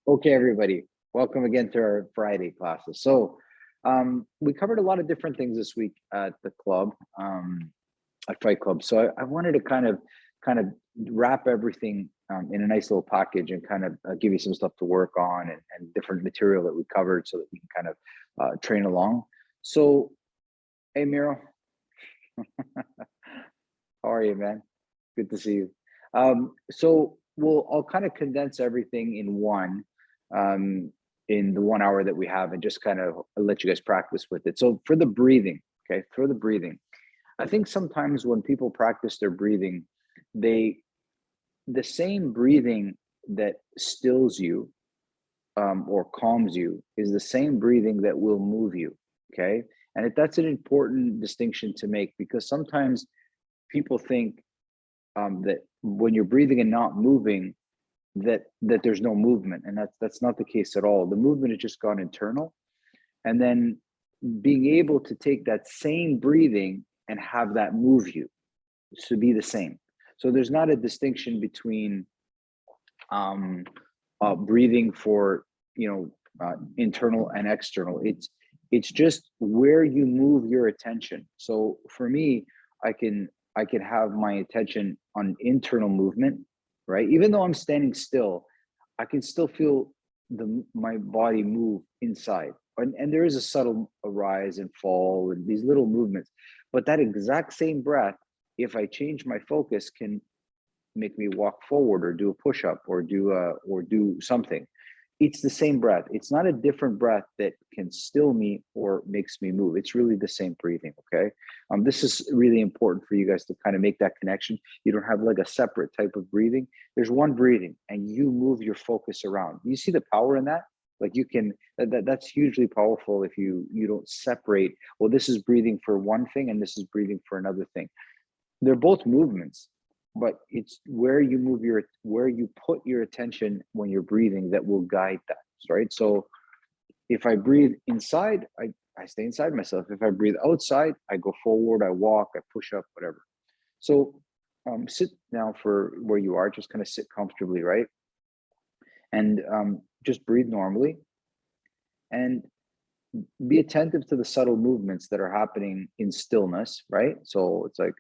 Okay, everybody, welcome again to our Friday classes. We covered a lot of different things this week at the club, at Fight Club. So I wanted to kind of wrap everything in a nice little package and kind of give you some stuff to work on and different material that we covered so that we can kind of train along. So, hey, Miro, how are you, man? Good to see you. I'll kind of condense everything um, in the 1 hour that we have and just kind of let you guys practice with it. So for the breathing, okay, for the breathing, I think sometimes when people practice their breathing, they the same breathing that stills you or calms you is the same breathing that will move you. Okay, and that's an important distinction to make because sometimes people think that when you're breathing and not moving, that there's no movement, and that's not the case at all. The movement has just gone internal, and then being able to take that same breathing and have that move you to be the same. So there's not a distinction between um, breathing for internal and external. It's just where you move your attention. So for me, I can I can have my attention on internal movement, right? Even though I'm standing still, I can still feel the my body move inside. And there is a subtle rise and fall and these little movements. But that exact same breath, if I change my focus, can make me walk forward or do a push up or do something. It's the same breath. It's not a different breath that can still me or makes me move. It's really the same breathing. Okay. This is really important for you guys to kind of make that connection. You don't have like a separate type of breathing. There's one breathing and you move your focus around. You see the power in that? Like you can that's hugely powerful if you don't separate, well, this is breathing for one thing and this is breathing for another thing. They're both movements, but it's where you put your attention when you're breathing that will guide that, right? So if I breathe inside, I stay inside myself. If I breathe outside, I go forward, I walk, I push up, whatever. So sit now for where you are, just kind of sit comfortably, right? And just breathe normally and be attentive to the subtle movements that are happening in stillness, right? So it's like,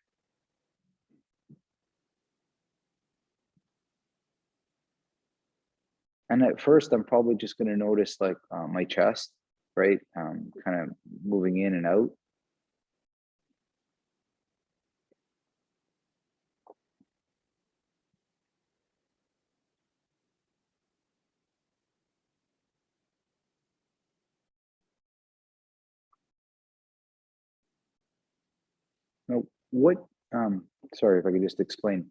and at first, I'm probably just going to notice like my chest, right? Kind of moving in and out. Now, sorry if I could just explain.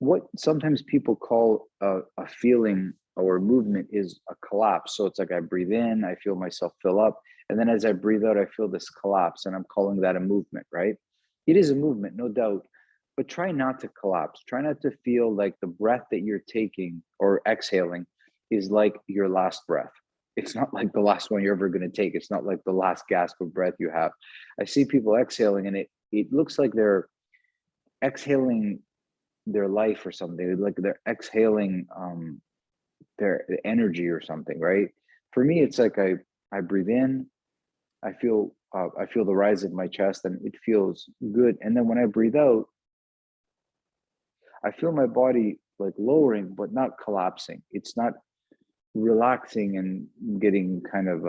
What sometimes people call a feeling or a movement is a collapse. So it's like I breathe in, I feel myself fill up. And then as I breathe out, I feel this collapse. And I'm calling that a movement, right? It is a movement, no doubt. But try not to collapse. Try not to feel like the breath that you're taking or exhaling is like your last breath. It's not like the last one you're ever going to take. It's not like the last gasp of breath you have. I see people exhaling and it looks like they're exhaling their life or something, like they're exhaling their energy or something, right? For me, it's like I breathe in, I feel the rise of my chest and it feels good, and then when I breathe out, I feel my body like lowering but not collapsing. It's not relaxing and getting kind of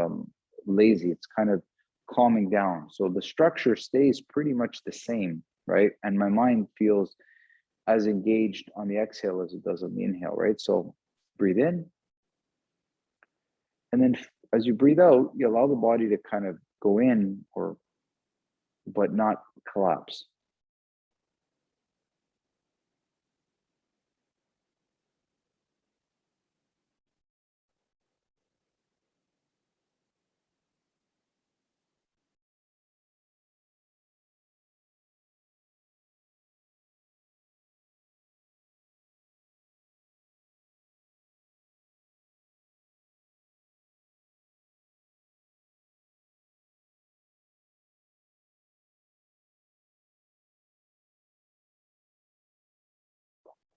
lazy. It's kind of calming down, so the structure stays pretty much the same, right? And my mind feels as engaged on the exhale as it does on the inhale, right? So breathe in, and then as you breathe out, you allow the body to kind of go in or but not collapse.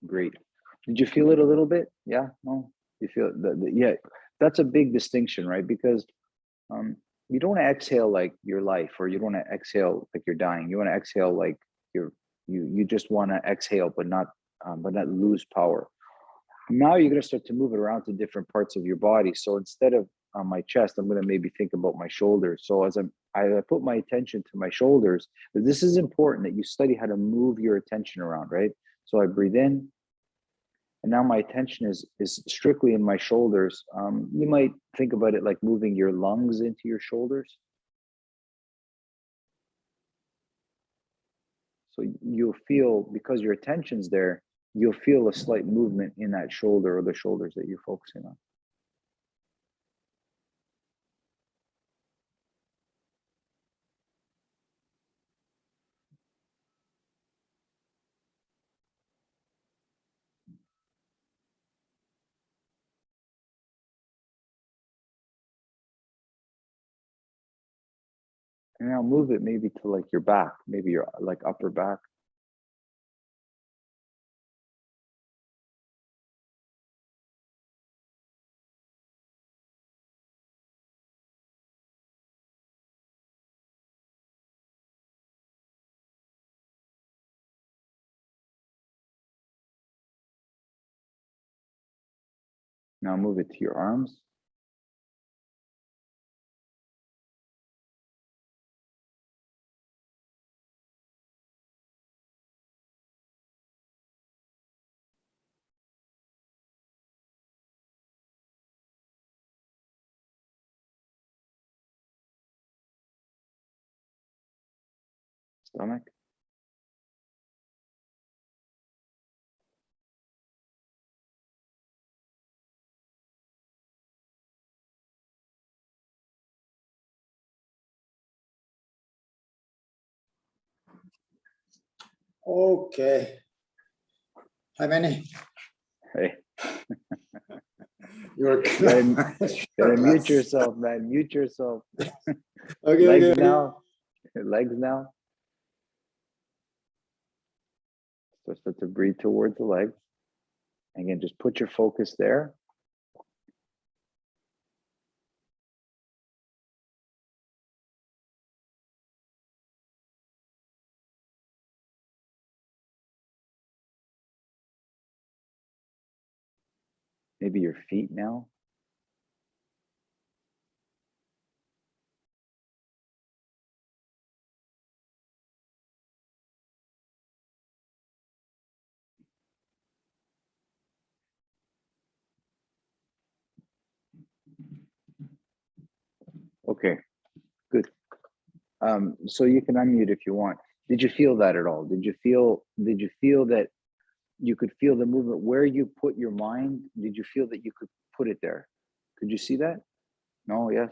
Great. Did you feel it a little bit? Yeah? No? You feel yeah, that's a big distinction, right? Because you don't want to exhale like your life, or you don't want to exhale like you're dying. You want to exhale like you're you just want to exhale, but not lose power. Now you're going to start to move it around to different parts of your body. So instead of on my chest, I'm going to maybe think about my shoulders. So I put my attention to my shoulders, but this is important that you study how to move your attention around, right? So I breathe in, and now my attention is strictly in my shoulders. You might think about it like moving your lungs into your shoulders. So you'll feel, because your attention's there, you'll feel a slight movement in that shoulder or the shoulders that you're focusing on. And now move it maybe to like your back, maybe your like upper back. Now move it to your arms. Stomach. Okay. Hi, Manny. Hey, You're gotta mute yourself, man. Mute yourself. Okay, Legs okay. now. Legs now. So start to breathe towards the legs. Again, just put your focus there. Maybe your feet now. Okay, good. So you can unmute if you want. Did you feel that at all? Did you feel that you could feel the movement where you put your mind? Did you feel that you could put it there? Could you see that? No, yes.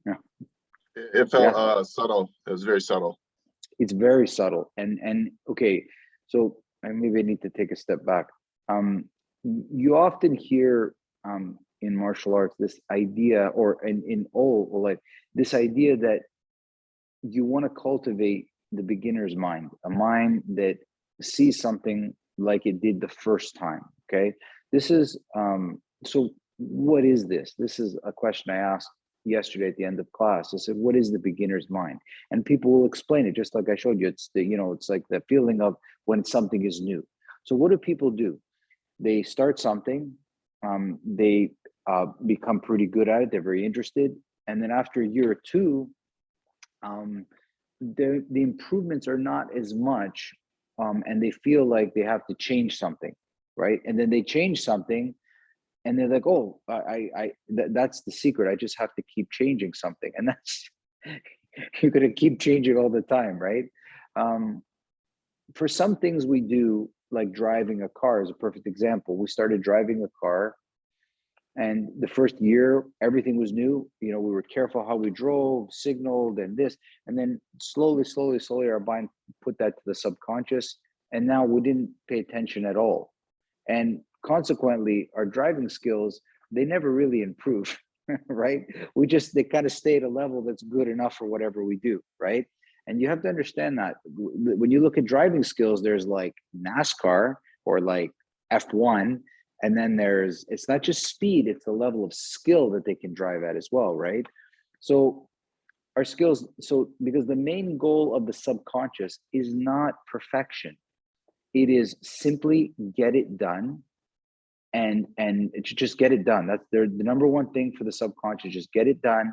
Yeah. It felt Yeah. subtle. It was very subtle. It's very subtle. And okay, so maybe I need to take a step back. You often hear in martial arts this idea, or in all, or like this idea that you want to cultivate the beginner's mind, a mind that sees something like it did the first time. Okay, this is so what is this? This is a question I asked yesterday at the end of class. I said, what is the beginner's mind? And people will explain it just like I showed you. It's the, it's like the feeling of when something is new. So what do people do? They start something, they become pretty good at it, they're very interested, and then after a year or two, the improvements are not as much, and they feel like they have to change something, right? And then they change something, and they're like, "Oh, that's the secret. I just have to keep changing something," and that's you're gonna keep changing all the time, right? For some things we do, like driving a car is a perfect example. We started driving a car, and the first year, everything was new. We were careful how we drove, signaled, and this. And then slowly, our mind put that to the subconscious. And now we didn't pay attention at all. And consequently, our driving skills, they never really improve, right? They kind of stay at a level that's good enough for whatever we do, right? And you have to understand that when you look at driving skills, there's like NASCAR or like F1, And then it's not just speed, it's the level of skill that they can drive at as well, right? So our skills, so because the main goal of the subconscious is not perfection. It is simply get it done, and just get it done. That's the number one thing for the subconscious, just get it done.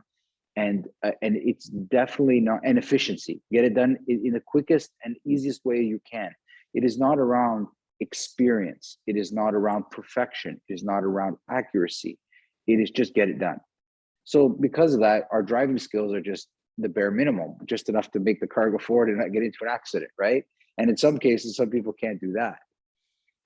And it's definitely not an efficiency. Get it done in the quickest and easiest way you can. It is not around experience. It is not around perfection. It is not around accuracy. It is just get it done. So because of that, our driving skills are just the bare minimum, just enough to make the car go forward and not get into an accident, right? And in some cases, some people can't do that.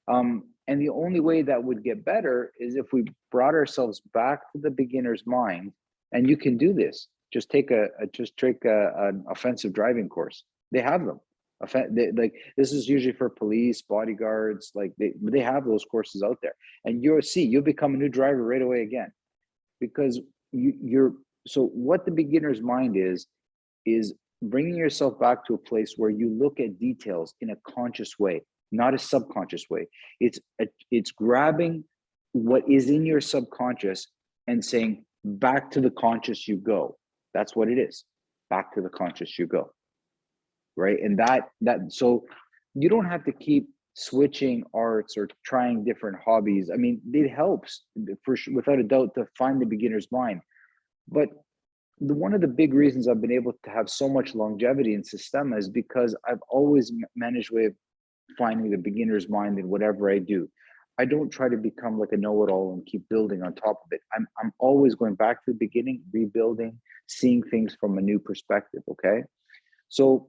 And the only way that would get better is if we brought ourselves back to the beginner's mind. And you can do this. Just take an offensive driving course. They have them. Like this is usually for police, bodyguards. Like they have those courses out there, and you'll become a new driver right away again, because you're. So what the beginner's mind is bringing yourself back to a place where you look at details in a conscious way, not a subconscious way. It's grabbing what is in your subconscious and saying, back to the conscious you go. That's what it is. Back to the conscious you go. Right. And that so you don't have to keep switching arts or trying different hobbies. I mean, it helps for sure, without a doubt, to find the beginner's mind. But one of the big reasons I've been able to have so much longevity in Systema is because I've always managed with finding the beginner's mind in whatever I do. I don't try to become like a know-it-all and keep building on top of it. I'm always going back to the beginning, rebuilding, seeing things from a new perspective. Okay, so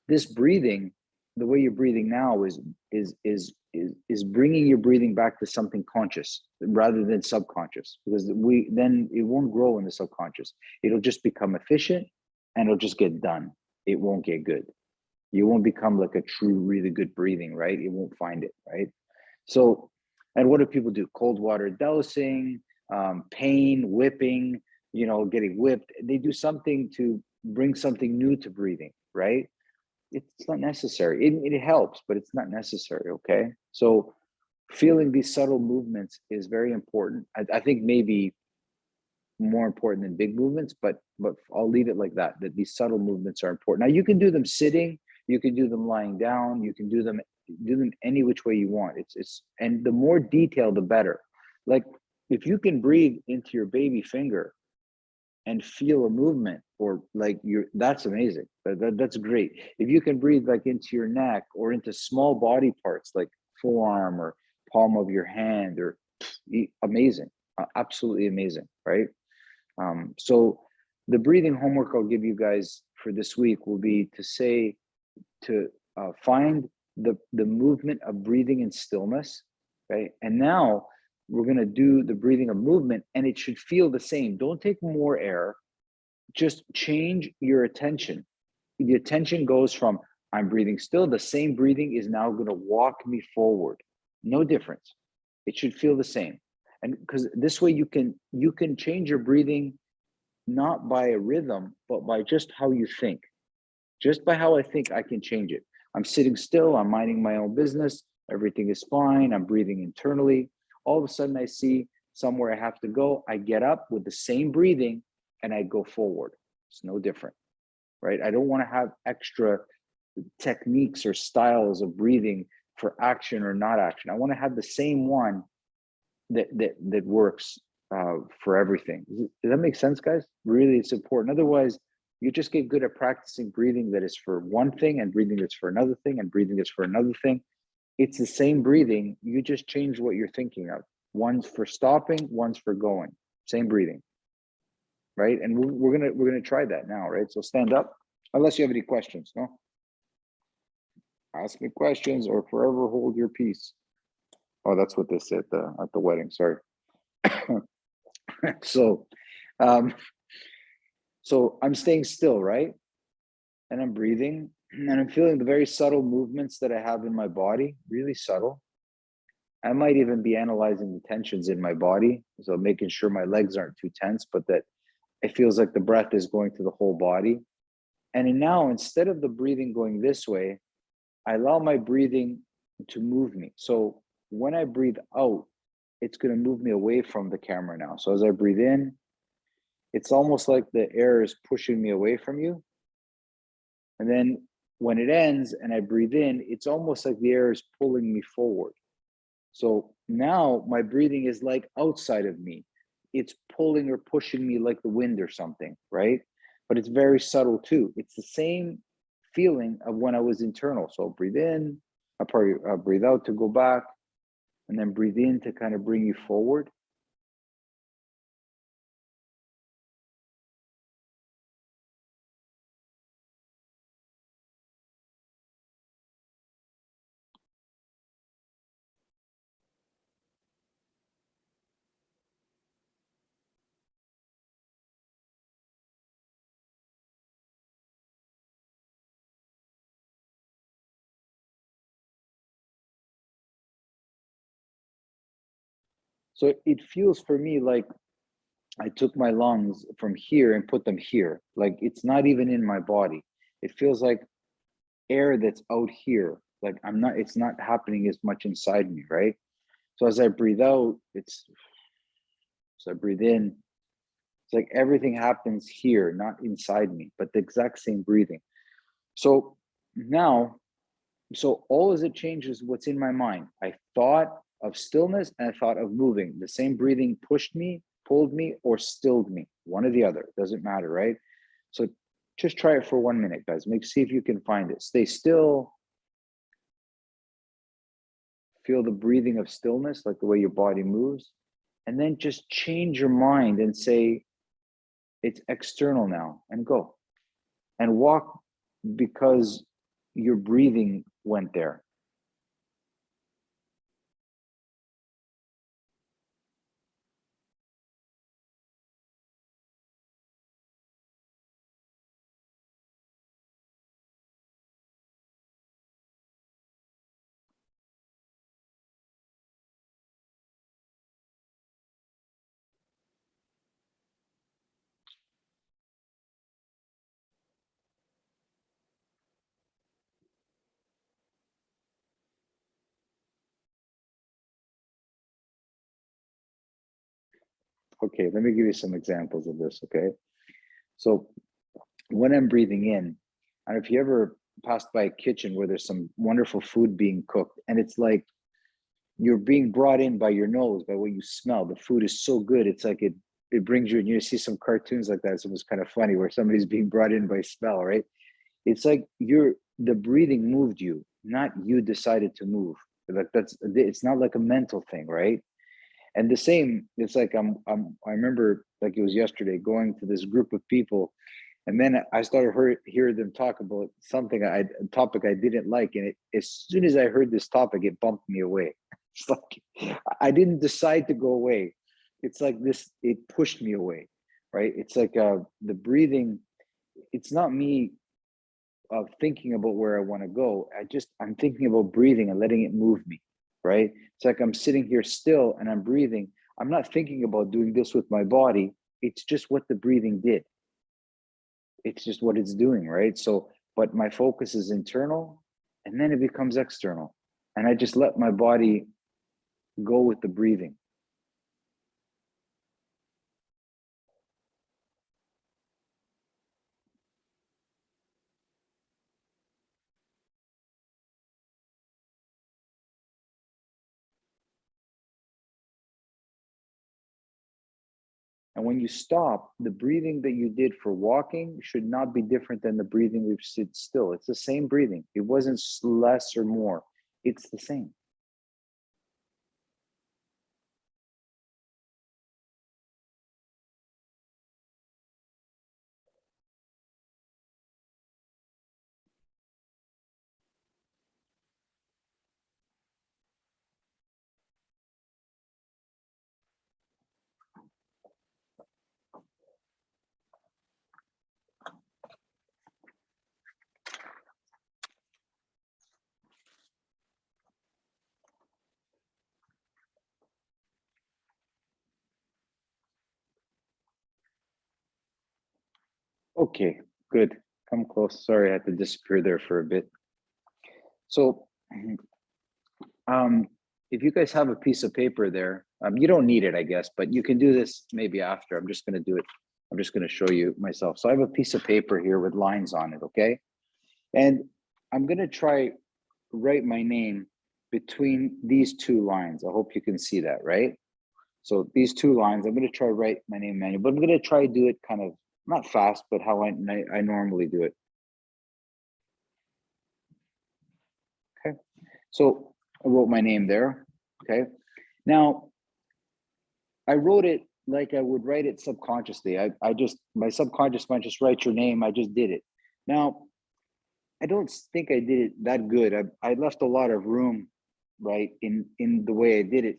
this breathing, the way you're breathing now is bringing your breathing back to something conscious rather than subconscious, because then it won't grow in the subconscious. It'll just become efficient and it'll just get done. It won't get good. You won't become like a true, really good breathing, right? It won't find it, right? So, and what do people do? Cold water dousing, pain, whipping, getting whipped. They do something to bring something new to breathing, right? It's not necessary. It helps, but it's not necessary, okay? So feeling these subtle movements is very important. I think maybe more important than big movements, but I'll leave it like that these subtle movements are important. Now you can do them sitting, you can do them lying down, you can do them any which way you want. And the more detail, the better. Like if you can breathe into your baby finger and feel a movement, or like that's amazing. That's great. If you can breathe like into your neck or into small body parts like forearm or palm of your hand, or amazing, absolutely amazing, right? So the breathing homework I'll give you guys for this week will be to find the movement of breathing in stillness, right? And now we're going to do the breathing of movement, and it should feel the same. Don't take more air, just change your attention. The attention goes from I'm breathing still, the same breathing is now going to walk me forward. No difference. It should feel the same. And because this way you can change your breathing not by a rhythm, but by just how you think. Just by how I think, I can change it. I'm sitting still, I'm minding my own business, everything is fine, I'm breathing internally. All of a sudden I see somewhere I have to go, I get up with the same breathing and I go forward. It's no different, right? I don't want to have extra techniques or styles of breathing for action or not action. I want to have the same one that works for everything. Does that make sense, guys? Really, it's important. Otherwise, you just get good at practicing breathing that is for one thing and breathing that's for another thing and breathing that's for another thing. It's the same breathing. You just change what you're thinking of. One's for stopping, one's for going. Same breathing, right? And we're gonna try that now, right? So stand up, unless you have any questions. No, ask me questions or forever hold your peace. Oh, that's what they said at the wedding. Sorry. So I'm staying still, right? And I'm breathing and I'm feeling the very subtle movements that I have in my body, really subtle. I might even be analyzing the tensions in my body. So making sure my legs aren't too tense, but that it feels like the breath is going to the whole body. And now, instead of the breathing going this way, I allow my breathing to move me. So when I breathe out, it's going to move me away from the camera now. So as I breathe in, it's almost like the air is pushing me away from you. And then when it ends and I breathe in, it's almost like the air is pulling me forward. So now my breathing is like outside of me. It's pulling or pushing me like the wind or something, right? But it's very subtle too. It's the same feeling of when I was internal. So I'll breathe in, I'll breathe out to go back, and then breathe in to kind of bring you forward. So it feels for me like I took my lungs from here and put them here. Like it's not even in my body. It feels like air that's out here. Like it's not happening as much inside me, right? So as I breathe out, so I breathe in, it's like everything happens here, not inside me, but the exact same breathing. So now, so all as it changes what's in my mind. I thought of stillness and I thought of moving. The same breathing pushed me, pulled me, or stilled me. One or the other, doesn't matter, right? So just try it for 1 minute, guys. See if you can find it. Stay still. Feel the breathing of stillness, like the way your body moves. And then just change your mind and say, it's external now, and go. And walk because your breathing went there. Okay, let me give you some examples of this, okay? So when I'm breathing in, and if you ever passed by a kitchen where there's some wonderful food being cooked, and it's like you're being brought in by your nose, by what you smell. The food is so good, it's like it brings you, and you see some cartoons like that. So it was kind of funny where somebody's being brought in by smell, right? It's like the breathing moved you, not you decided to move. Like it's not like a mental thing, right? And the same, it's like I remember like it was yesterday going to this group of people, and then I started hearing them talk about a topic I didn't like, and as soon as I heard this topic, it bumped me away. It's like I didn't decide to go away. It's like this, it pushed me away, right? It's like the breathing. It's not me thinking about where I want to go. I'm thinking about breathing and letting it move me, right? It's like I'm sitting here still and I'm breathing. I'm not thinking about doing this with my body. It's just what the breathing did. It's just what it's doing, right? So, but my focus is internal and then it becomes external. And I just let my body go with the breathing. And when you stop, the breathing that you did for walking should not be different than the breathing we've sit still. It's the same breathing. It wasn't less or more. It's the same. Okay, good. Come close. Sorry, I had to disappear there for a bit. So, um, if you guys have a piece of paper there, you don't need it, I guess, but you can do this maybe after. I'm just going to do it. I'm just going to show you myself. So I have a piece of paper here with lines on it, okay? And I'm going to try write my name between these two lines. I hope you can see that, right? So these two lines, I'm going to try write my name manually, but I'm going to try do it kind of not fast, but how I normally do it. Okay, so I wrote my name there. Okay, now I wrote it like I would write it subconsciously. I just, my subconscious mind just write your name. I just did it. Now, I don't think I did it that good. I left a lot of room, right, in the way I did it.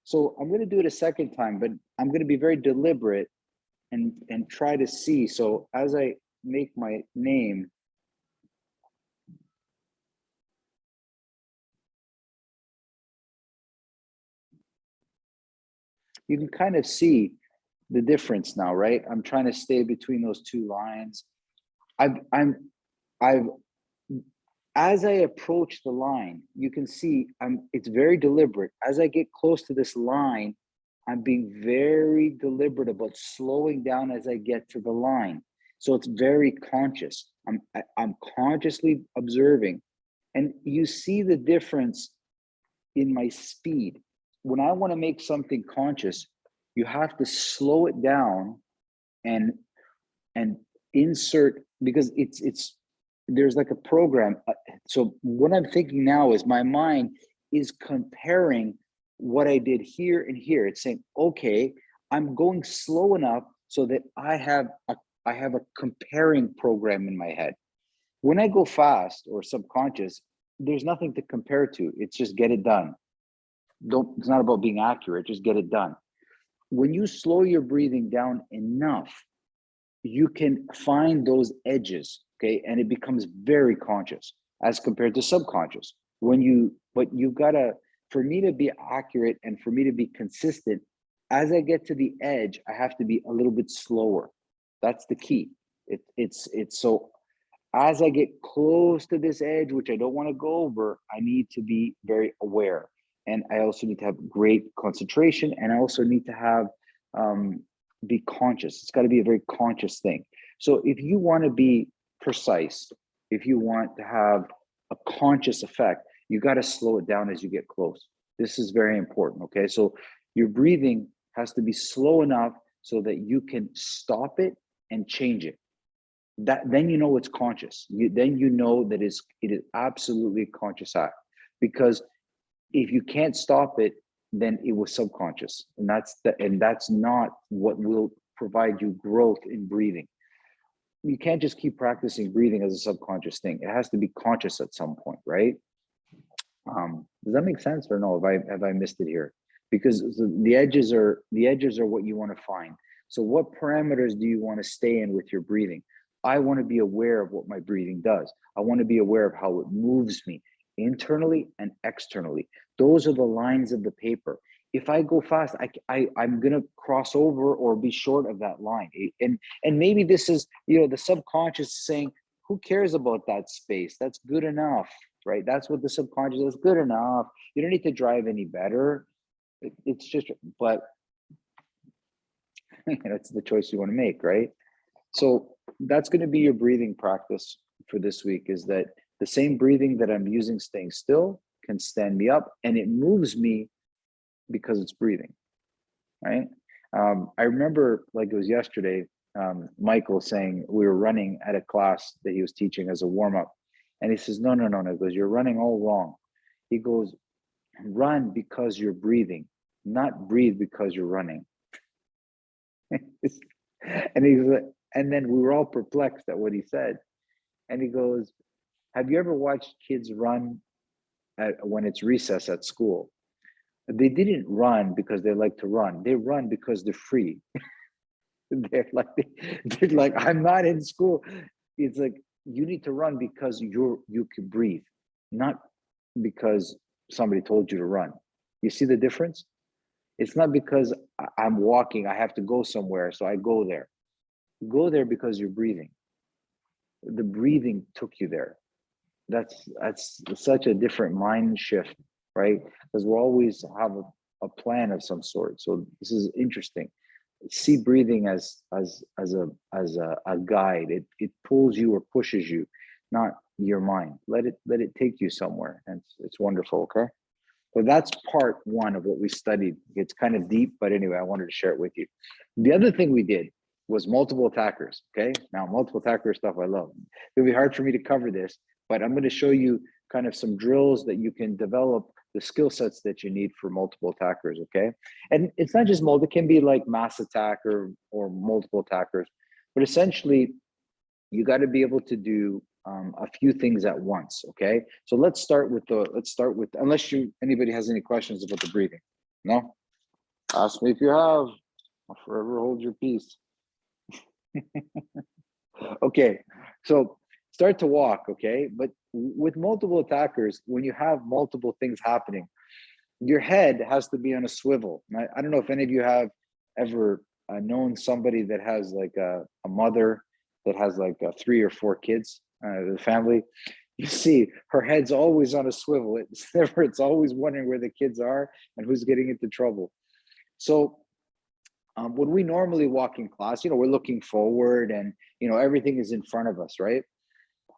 So I'm going to do it a second time, but I'm going to be very deliberate and try to see. So as I make my name, you can kind of see the difference now, right? I'm trying to stay between those two lines. I've as I approach the line, you can see it's very deliberate. As I get close to this line, I'm being very deliberate about slowing down as I get to the line. So it's very conscious. I'm consciously observing, and you see the difference in my speed. When I want to make something conscious, you have to slow it down and insert, because it's there's like a program. So what I'm thinking now is my mind is comparing what I did here and here. It's saying, okay, I'm going slow enough so that I have a comparing program in my head. When I go fast or subconscious, there's nothing to compare to. It's just get it done. It's not about being accurate, just get it done. When you slow your breathing down enough, you can find those edges, okay? And it becomes very conscious as compared to subconscious. But you've gotta, for me to be accurate and for me to be consistent, as I get to the edge, I have to be a little bit slower. That's the key. It's so as I get close to this edge, which I don't want to go over, I need to be very aware. And I also need to have great concentration. And I also need to have, be conscious. It's got to be a very conscious thing. So if you want to be precise, if you want to have a conscious effect, you got to slow it down as you get close. This is very important. Okay. So your breathing has to be slow enough so that you can stop it and change it. That then you know it's conscious. Then you know that it is absolutely a conscious act. Because if you can't stop it, then it was subconscious, and that's not what will provide you growth in breathing. You can't just keep practicing breathing as a subconscious thing. It has to be conscious at some point, right? Does that make sense or no? Have I missed it here? Because the edges are what you want to find. So what parameters do you want to stay in with your breathing? I want to be aware of what my breathing does. I want to be aware of how it moves me internally and externally. Those are the lines of the paper. If I go fast, I'm gonna cross over or be short of that line. And maybe this is, the subconscious saying, who cares about that space? That's good enough, right? That's what the subconscious is, good enough. You don't need to drive any better. It's just, but that's the choice you want to make, right? So that's going to be your breathing practice for this week, is that the same breathing that I'm using staying still can stand me up, and it moves me because it's breathing, right? I remember, like it was yesterday, Michael saying we were running at a class that he was teaching as a warm-up, and he says, no. He goes, you're running all wrong. He goes, run because you're breathing, not breathe because you're running. And he's like, and then we were all perplexed at what he said. And he goes, have you ever watched kids run when it's recess at school? They didn't run because they like to run. They run because they're free. they're like, I'm not in school. It's like, you need to run because you can breathe, not because somebody told you to run. You see the difference? It's not because I'm walking, I have to go somewhere, so I go there. Go there because you're breathing. The breathing took you there. That's such a different mind shift right? Because we'll always have a plan of some sort. So this is interesting. See breathing as a guide. It pulls you or pushes you, not your mind. Let it take you somewhere, and it's wonderful. Okay, so that's part one of what we studied. It's kind of deep, but anyway, I wanted to share it with you. The other thing we did was multiple attackers. Okay, now multiple attacker stuff I love. It'll be hard for me to cover this, but I'm going to show you kind of some drills that you can develop the skill sets that you need for multiple attackers. Okay, and it's not just multiple; it can be like mass attack or multiple attackers, but essentially you got to be able to do a few things at once. Okay, so let's start with unless anybody has any questions about the breathing. No, ask me if you have. I'll forever hold your peace. Okay, so start to walk. Okay, but with multiple attackers, when you have multiple things happening, your head has to be on a swivel. And I don't know if any of you have ever known somebody that has like a mother that has like 3 or 4 kids, the family. You see, her head's always on a swivel. It's always wondering where the kids are and who's getting into trouble. So when we normally walk in class, we're looking forward and, everything is in front of us, right?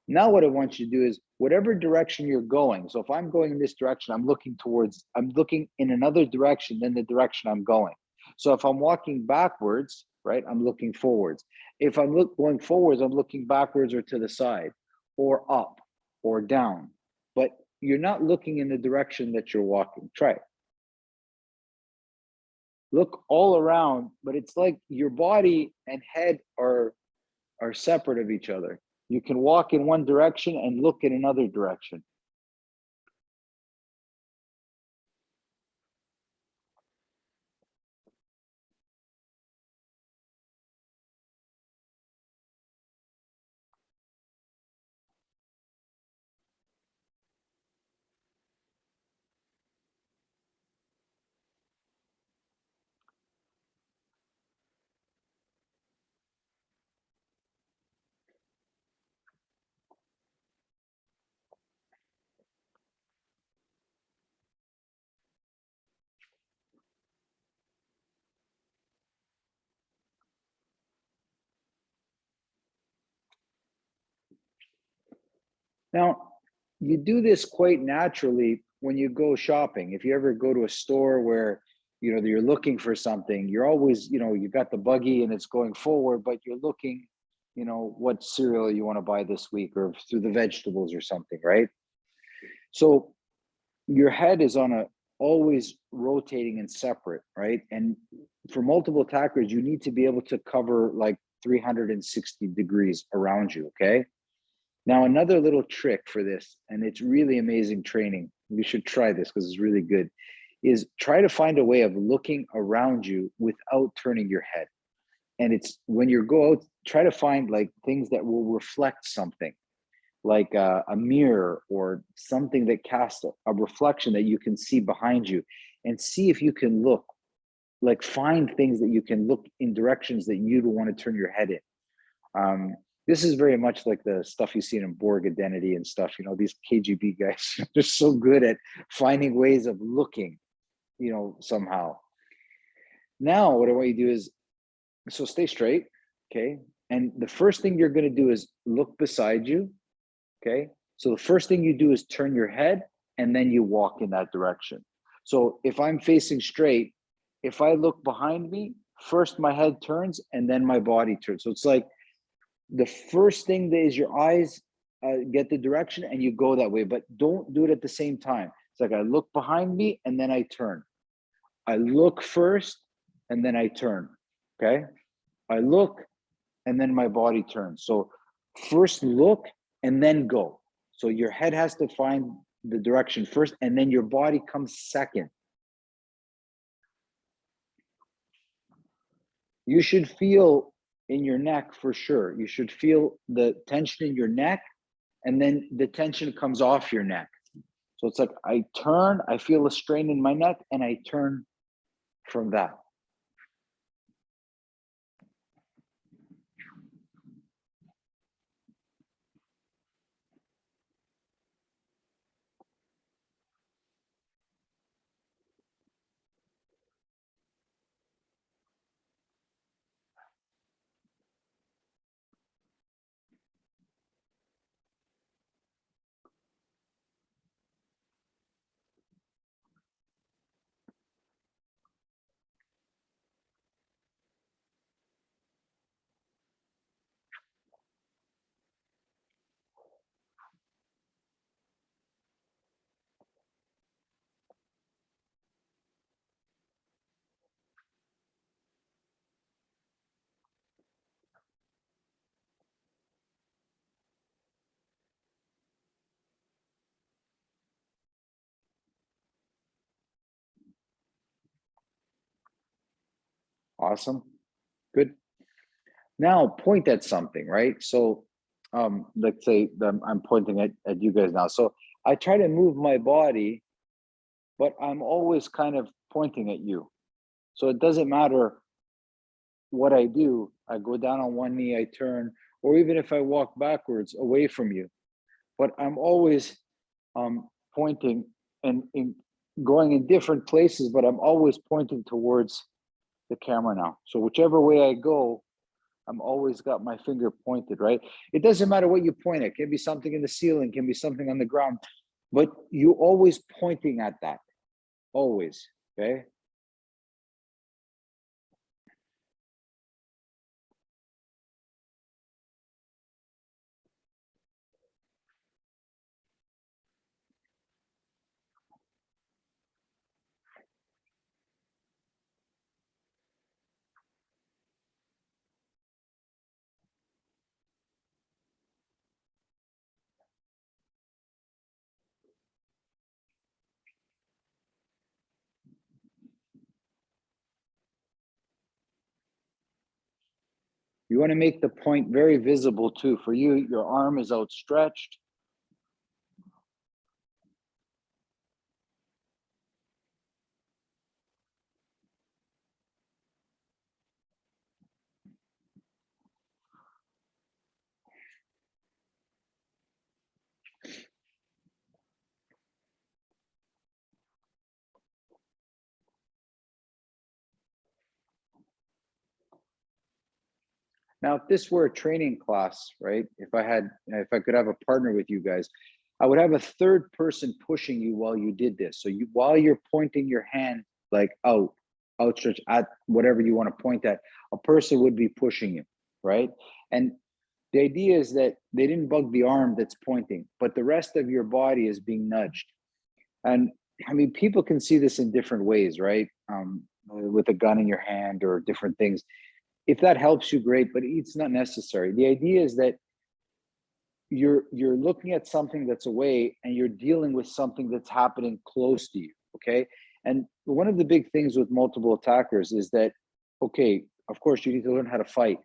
Now, what I want you to do is whatever direction you're going. So if I'm going in this direction, I'm looking in another direction than the direction I'm going. So if I'm walking backwards, right, I'm looking forwards. If I'm going forwards, I'm looking backwards or to the side or up or down. But you're not looking in the direction that you're walking. Try it. Look all around, but it's like your body and head are separate of each other. You can walk in one direction and look in another direction. Now, you do this quite naturally when you go shopping. If you ever go to a store where you're looking for something, you're always, you got the buggy and it's going forward, but you're looking, what cereal you want to buy this week or through the vegetables or something, right? So your head is always rotating and separate, right? And for multiple attackers, you need to be able to cover like 360 degrees around you, okay? Now, another little trick for this, and it's really amazing training, you should try this because it's really good, is try to find a way of looking around you without turning your head. And it's when you go out, try to find like things that will reflect something, like a mirror or something that casts a reflection that you can see behind you, and see if you can look, like find things that you can look in directions that you don't want to turn your head in. This is very much like the stuff you see in Borg Identity and stuff. These KGB guys, they're so good at finding ways of looking, somehow. Now, what I want you to do is, so stay straight, okay? And the first thing you're going to do is look beside you, okay? So the first thing you do is turn your head and then you walk in that direction. So if I'm facing straight, if I look behind me, first my head turns and then my body turns. So it's like the first thing that is your eyes get the direction and you go that way, but don't do it at the same time. It's like I look behind me and then I turn. I look first and then I turn, okay? I look and then my body turns. So first look and then go. So your head has to find the direction first and then your body comes second. You should feel in your neck for sure. You should feel the tension in your neck and then the tension comes off your neck. So it's like I turn, I feel a strain in my neck and I turn from that. Awesome. Good. Now point at something, right? So let's say I'm pointing at you guys now. So I try to move my body, but I'm always kind of pointing at you. So it doesn't matter what I do. I go down on one knee, I turn, or even if I walk backwards away from you, but I'm always pointing and going in different places, but I'm always pointing towards the camera now. So whichever way I go, I'm always got my finger pointed, right? It doesn't matter what you point at. It can be something in the ceiling, can be something on the ground, but you always pointing at that, always, okay? You want to make the point very visible too. For you, your arm is outstretched. Now, if this were a training class, right? If I could have a partner with you guys, I would have a third person pushing you while you did this. So while you're pointing your hand like outstretched at whatever you want to point at, a person would be pushing you, right? And the idea is that they didn't bug the arm that's pointing, but the rest of your body is being nudged. And I mean, people can see this in different ways, right? With a gun in your hand or different things. If that helps you, great, but it's not necessary. The idea is that you're looking at something that's away and you're dealing with something that's happening close to you, okay? And one of the big things with multiple attackers is that, okay, of course you need to learn how to fight,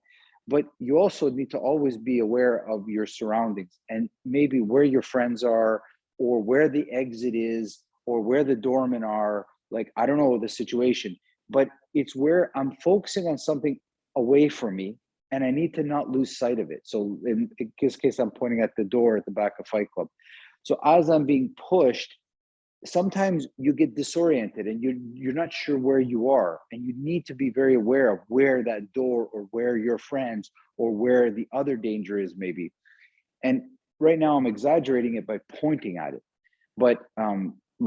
but you also need to always be aware of your surroundings and maybe where your friends are or where the exit is or where the doormen are. Like, I don't know the situation, but it's where I'm focusing on something away from me and I need to not lose sight of it. So in this case, I'm pointing at the door at the back of Fight Club. So as I'm being pushed, sometimes you get disoriented and you're not sure where you are, and you need to be very aware of where that door or where your friends or where the other danger is maybe. And right now I'm exaggerating it by pointing at it. But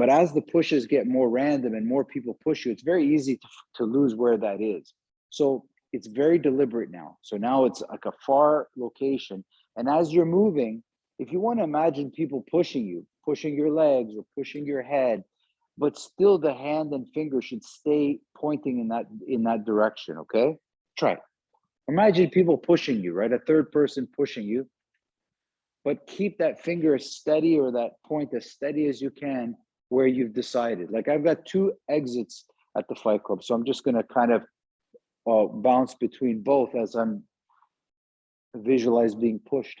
as the pushes get more random and more people push you, it's very easy to lose where that is. So it's very deliberate now. So now it's like a far location. And as you're moving, if you want to imagine people pushing you, pushing your legs or pushing your head, but still the hand and finger should stay pointing in that direction, okay? Try it. Imagine people pushing you, right? A third person pushing you, but keep that finger as steady or that point as steady as you can where you've decided. Like I've got two exits at the Fight Club, so I'm just going to kind of bounce between both as I'm visualize being pushed.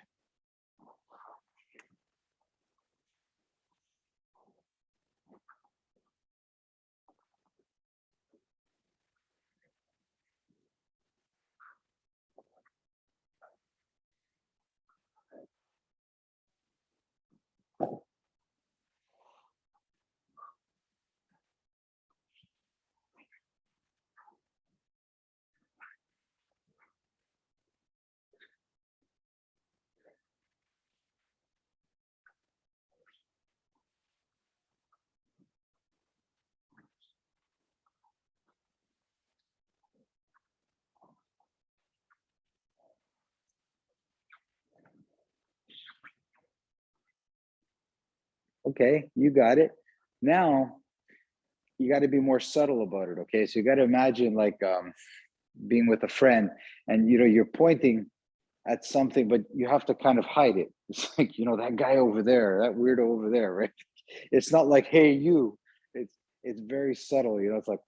Okay, you got it. Now you got to be more subtle about it. Okay, so you got to imagine like being with a friend, and you're pointing at something, but you have to kind of hide it. It's like that guy over there, that weirdo over there, right? It's not like hey you. It's very subtle. It's like,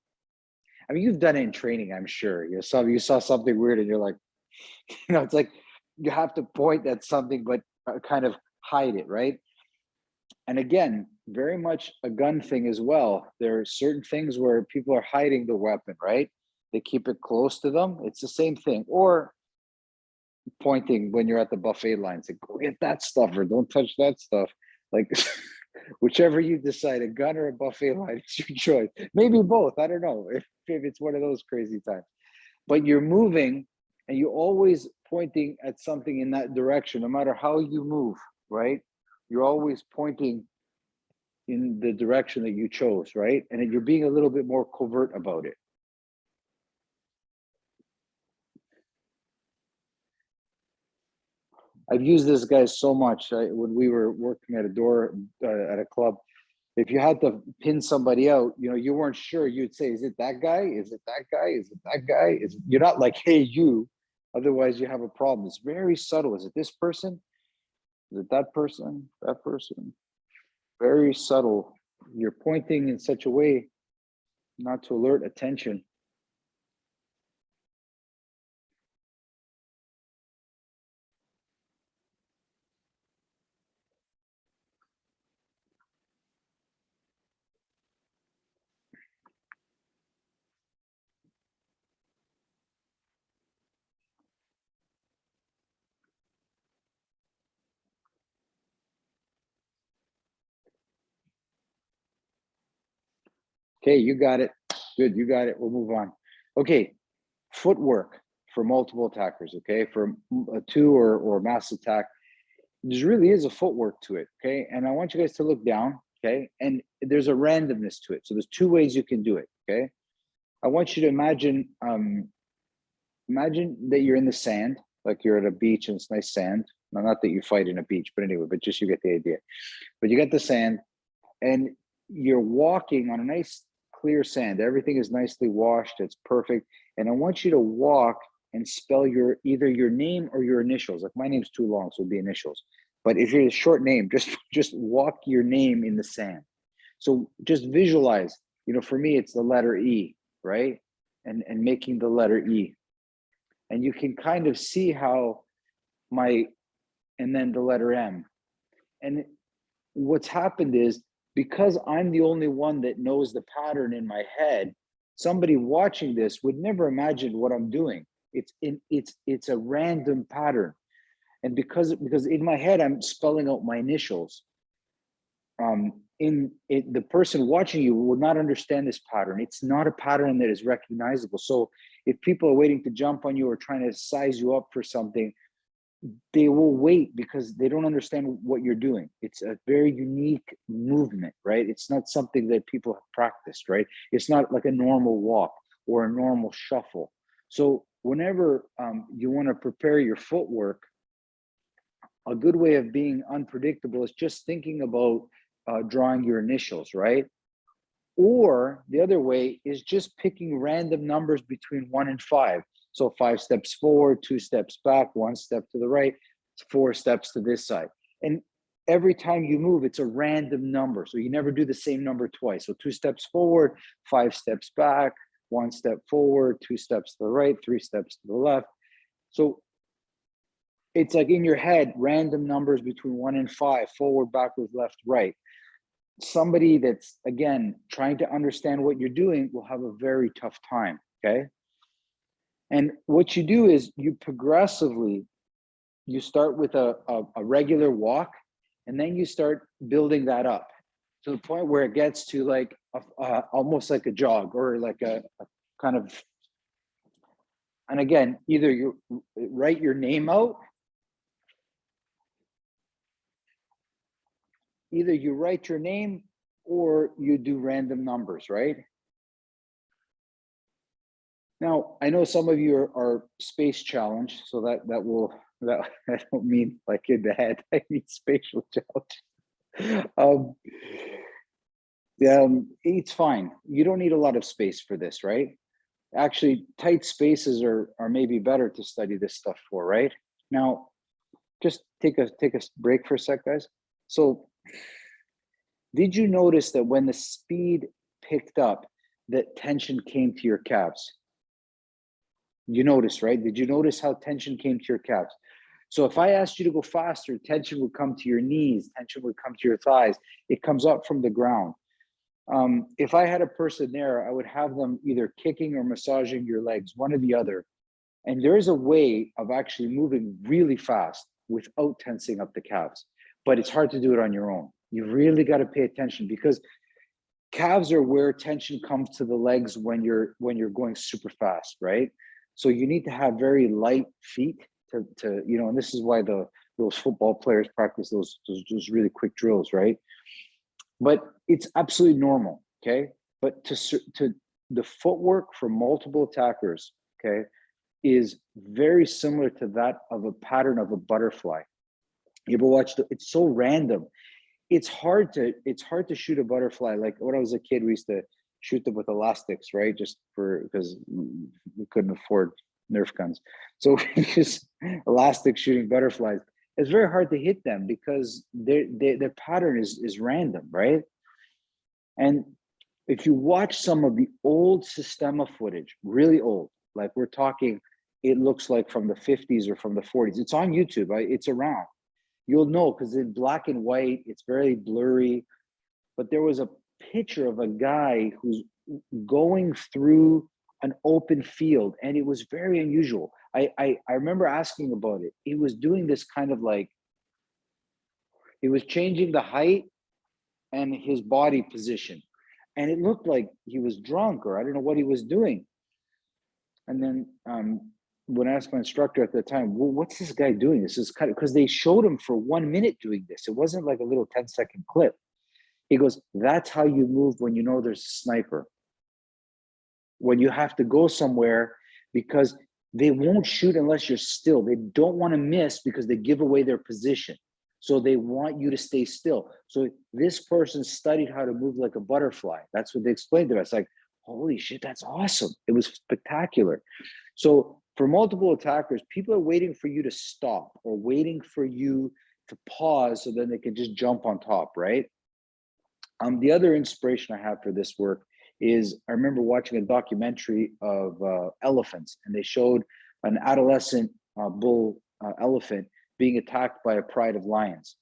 I mean, you've done it in training, I'm sure. You saw something weird and you're like, it's like you have to point at something, but kind of hide it, right? And again, very much a gun thing as well. There are certain things where people are hiding the weapon, right? They keep it close to them. It's the same thing. Or pointing when you're at the buffet line, say, go get that stuff or don't touch that stuff. Like whichever you decide, a gun or a buffet line, it's your choice. Maybe both. I don't know if it's one of those crazy times. But you're moving and you're always pointing at something in that direction, no matter how you move, right? You're always pointing in the direction that you chose, right? And you're being a little bit more covert about it. I've used this guy so much. When we were working at a door at a club, if you had to pin somebody out, you weren't sure. You'd say, "Is it that guy? Is it that guy? Is it that guy?" You're not like, "Hey, you." Otherwise, you have a problem. It's very subtle. Is it this person? Is it that person? That person? Very subtle. You're pointing in such a way not to alert attention. Okay, you got it. Good, you got it. We'll move on. Okay, footwork for multiple attackers. Okay, for a two or mass attack, there really is a footwork to it. Okay, and I want you guys to look down. Okay, and there's a randomness to it. So there's two ways you can do it. Okay, I want you to imagine that you're in the sand, like you're at a beach and it's nice sand. Now, not that you fight in a beach, but anyway, but just you get the idea. But you get the sand, and you're walking on a nice clear sand. Everything is nicely washed. It's perfect. And I want you to walk and spell either your name or your initials. Like my name's too long, so it'll be initials. But if you're a short name, just walk your name in the sand. So just visualize. For me, it's the letter E, right? And making the letter E. And you can kind of see how and then the letter M. And what's happened is, because I'm the only one that knows the pattern in my head, somebody watching this would never imagine what I'm doing. It's a random pattern. And because in my head, I'm spelling out my initials. The person watching you will not understand this pattern. It's not a pattern that is recognizable. So if people are waiting to jump on you or trying to size you up for something, they will wait because they don't understand what you're doing. It's a very unique movement, right? It's not something that people have practiced, right? It's not like a normal walk or a normal shuffle. So whenever you want to prepare your footwork, a good way of being unpredictable is just thinking about drawing your initials, right? Or the other way is just picking random numbers between 1 and 5. So 5 steps forward, 2 steps back, 1 step to the right, 4 steps to this side. And every time you move, it's a random number. So you never do the same number twice. So 2 steps forward, 5 steps back, 1 step forward, 2 steps to the right, 3 steps to the left. So it's like in your head, random numbers between 1 and 5, forward, backwards, left, right. Somebody that's, again, trying to understand what you're doing will have a very tough time, okay? And what you do is you start with a regular walk, and then you start building that up to the point where it gets to like almost like a jog or like a kind of, and again, either you write your name out, or you do random numbers, right? Now, I know some of you are space challenged, so that I don't mean like in the head, I mean spatial challenge. It's fine. You don't need a lot of space for this, right? Actually, tight spaces are maybe better to study this stuff for, right? Now, just take a break for a sec, guys. So, did you notice that when the speed picked up, that tension came to your calves? You noticed, right? Did you notice how tension came to your calves? So if I asked you to go faster, tension would come to your knees, tension would come to your thighs. It comes up from the ground. If I had a person there, I would have them either kicking or massaging your legs, one or the other. And there is a way of actually moving really fast without tensing up the calves, but it's hard to do it on your own. You really got to pay attention, because calves are where tension comes to the legs when you're going super fast, right? So you need to have very light feet to you know, and this is why those football players practice those really quick drills, right? But it's absolutely normal, okay? But to the footwork for multiple attackers, okay, is very similar to that of a pattern of a butterfly. You ever watched it's so random. It's hard to shoot a butterfly. Like when I was a kid, we used to shoot them with elastics, right? Just because we couldn't afford Nerf guns. So we just elastic shooting butterflies. It's very hard to hit them because their pattern is random, right? And if you watch some of the old Systema footage, really old, like we're talking, it looks like from the 50s or from the 40s. It's on YouTube, right? It's around. You'll know because in black and white, it's very blurry. But there was a picture of a guy who's going through an open field, and it was very unusual. I remember asking about it. He was doing this kind of like, he was changing the height and his body position. And it looked like he was drunk, or I don't know what he was doing. And then when I asked my instructor at the time, well, what's this guy doing? This is kind of, because they showed him for 1 minute doing this. It wasn't like a little 10-second clip. He goes, that's how you move when you know there's a sniper. When you have to go somewhere, because they won't shoot unless you're still. They don't want to miss because they give away their position. So they want you to stay still. So this person studied how to move like a butterfly. That's what they explained to us. Like, holy shit, that's awesome. It was spectacular. So for multiple attackers, people are waiting for you to stop or waiting for you to pause so then they can just jump on top, right? The other inspiration I have for this work is I remember watching a documentary of elephants, and they showed an adolescent bull elephant being attacked by a pride of lions.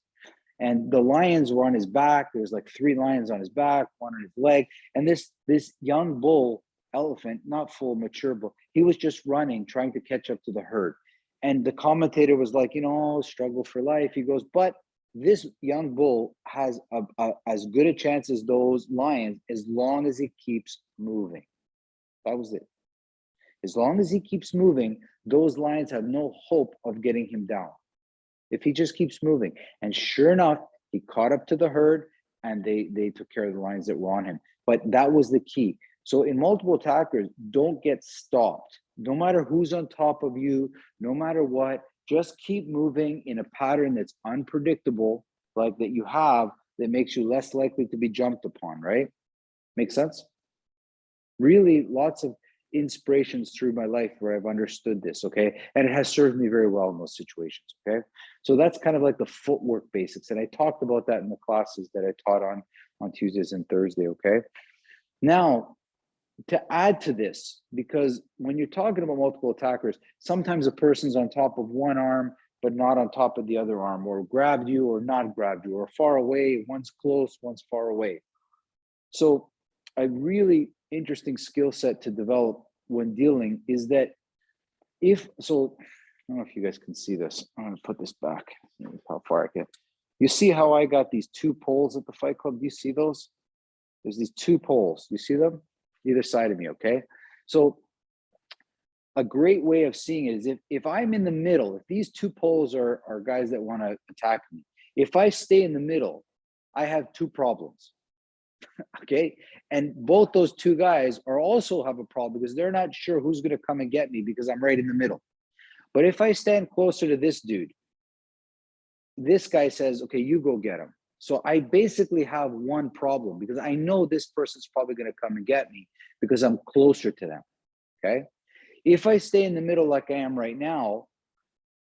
And the lions were on his back. There was like 3 lions on his back, 1 on his leg. And this young bull elephant, not full mature bull, he was just running, trying to catch up to the herd. And the commentator was like, you know, struggle for life. He goes, but this young bull has as good a chance as those lions as long as he keeps moving. That was it. As long as he keeps moving, those lions have no hope of getting him down. If he just keeps moving. And sure enough, he caught up to the herd, and they took care of the lions that were on him. But that was the key. So in multiple attackers, don't get stopped. No matter who's on top of you, no matter what, just keep moving in a pattern that's unpredictable, like that you have, that makes you less likely to be jumped upon, right? Make sense? Really lots of inspirations through my life where I've understood this, okay? And it has served me very well in those situations, okay? So that's kind of like the footwork basics. And I talked about that in the classes that I taught on Tuesdays and Thursday, okay? Now, to add to this, because when you're talking about multiple attackers, sometimes a person's on top of one arm, but not on top of the other arm, or grabbed you or not grabbed you, or far away, one's close, one's far away. So a really interesting skill set to develop when dealing is that I don't know if you guys can see this. I'm gonna put this back, how far I get. You see how I got these 2 poles at the Fight Club? Do you see those? There's these 2 poles. You see them? Either side of me, okay? So a great way of seeing it is if I'm in the middle, if these 2 poles are guys that want to attack me, if I stay in the middle, I have 2 problems. Okay, and both those 2 guys are also have a problem because they're not sure who's going to come and get me because I'm right in the middle. But if I stand closer to this dude, this guy says, okay, you go get him. So I basically have 1 problem because I know this person's probably going to come and get me because I'm closer to them. Okay, if I stay in the middle like I am right now,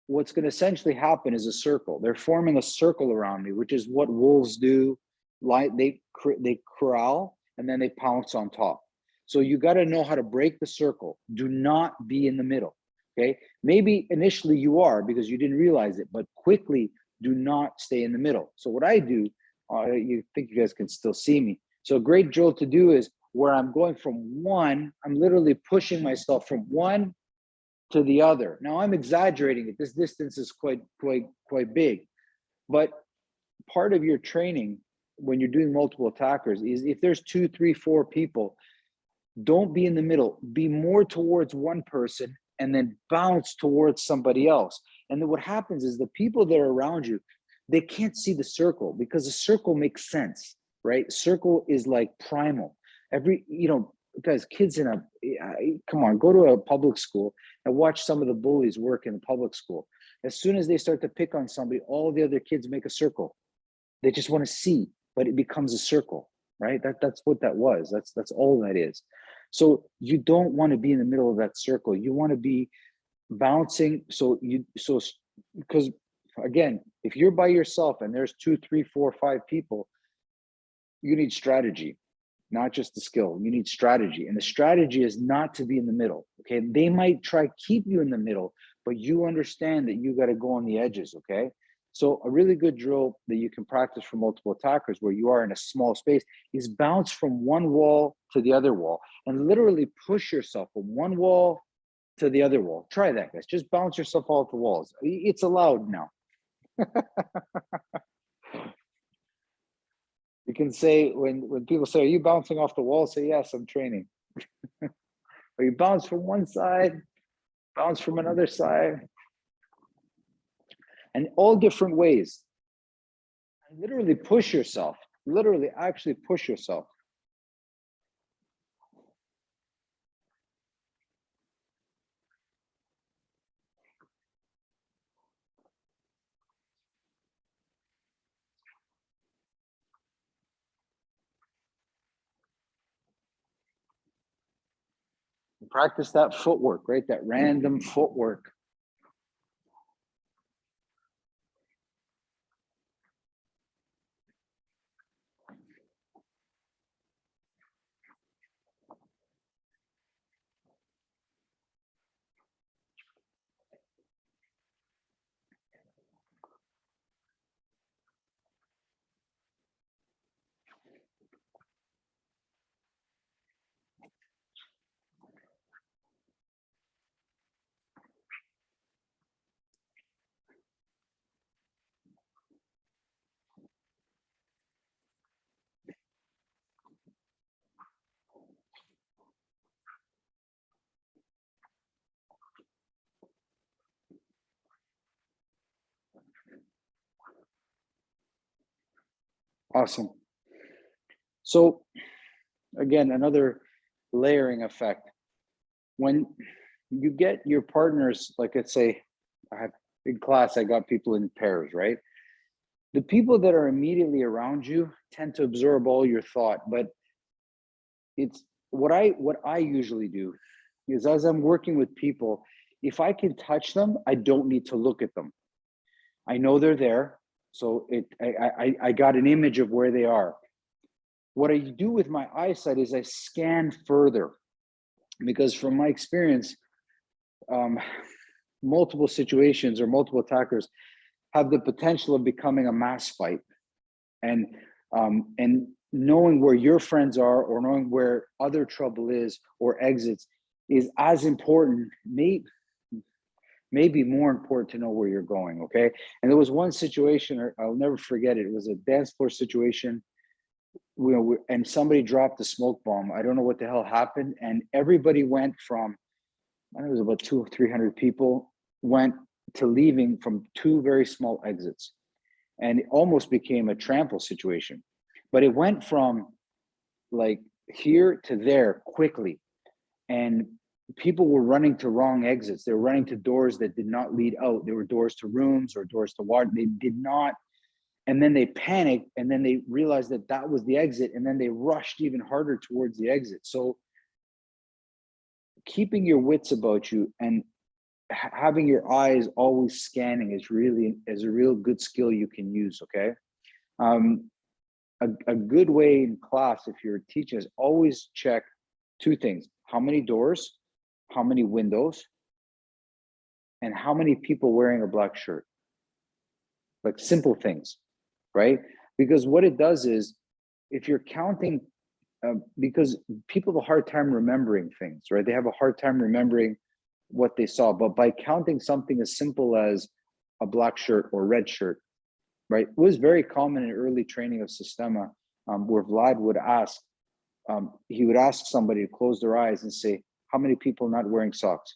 what's going to essentially happen is a circle. They're forming a circle around me, which is what wolves do. Like they corral and then they pounce on top. So you got to know how to break the circle. Do not be in the middle. Okay. Maybe initially you are because you didn't realize it, but quickly do not stay in the middle. So what I do, you think you guys can still see me. So a great drill to do is where I'm going from one, I'm literally pushing myself from one to the other. Now I'm exaggerating it. This distance is quite big, but part of your training when you're doing multiple attackers is if there's 2, 3, 4 people, don't be in the middle. Be more towards one person and then bounce towards somebody else. And then what happens is the people that are around you, they can't see the circle because the circle makes sense, right? Circle is like primal. Guys, kids come on, go to a public school and watch some of the bullies work in the public school. As soon as they start to pick on somebody, all the other kids make a circle. They just want to see, but it becomes a circle, right? That's what that was. That's all that is. So you don't want to be in the middle of that circle. You want to be bouncing. Because again, if you're by yourself and there's 2, 3, 4, 5 people, you need strategy, not just the skill. You need strategy. And the strategy is not to be in the middle. Okay. They might try to keep you in the middle, but you understand that you got to go on the edges. Okay. So a really good drill that you can practice for multiple attackers where you are in a small space is bounce from one wall to the other wall and literally push yourself from one wall to the other wall. Try that, guys. Just bounce yourself off the walls. It's allowed now. You can say, when people say, are you bouncing off the wall? Say, yes, I'm training. Or you bounce from one side, bounce from another side. And all different ways. And literally push yourself. Literally actually push yourself. Practice that footwork, right? That random footwork. Awesome. So again, another layering effect. When you get your partners, like let's say I have in class, I got people in pairs, right? The people that are immediately around you tend to absorb all your thought, but it's what I usually do is as I'm working with people, if I can touch them, I don't need to look at them. I know they're there. So I got an image of where they are. What I do with my eyesight is I scan further because from my experience, multiple situations or multiple attackers have the potential of becoming a mass fight. And knowing where your friends are or knowing where other trouble is or exits is as important, maybe more important to know where you're going, okay? And there was one situation, I'll never forget it. It was a dance floor situation, and somebody dropped a smoke bomb. I don't know what the hell happened. And everybody went from, I think it was about 200 or 300 people, went to leaving from 2 very small exits. And it almost became a trample situation. But it went from like here to there quickly. And people were running to wrong exits. They were running to doors that did not lead out. There were doors to rooms or doors to water. They did not. And then they panicked and then they realized that that was the exit. And then they rushed even harder towards the exit. So keeping your wits about you and having your eyes always scanning is a real good skill you can use, okay? A good way in class, if you're teaching, is always check two things: how many doors, how many windows, and how many people wearing a black shirt. Like simple things, right? Because what it does is, if you're counting, because people have a hard time remembering things, right? They have a hard time remembering what they saw, but by counting something as simple as a black shirt or red shirt, right? It was very common in early training of Systema, where Vlad would ask, he would ask somebody to close their eyes and say, how many people are not wearing socks?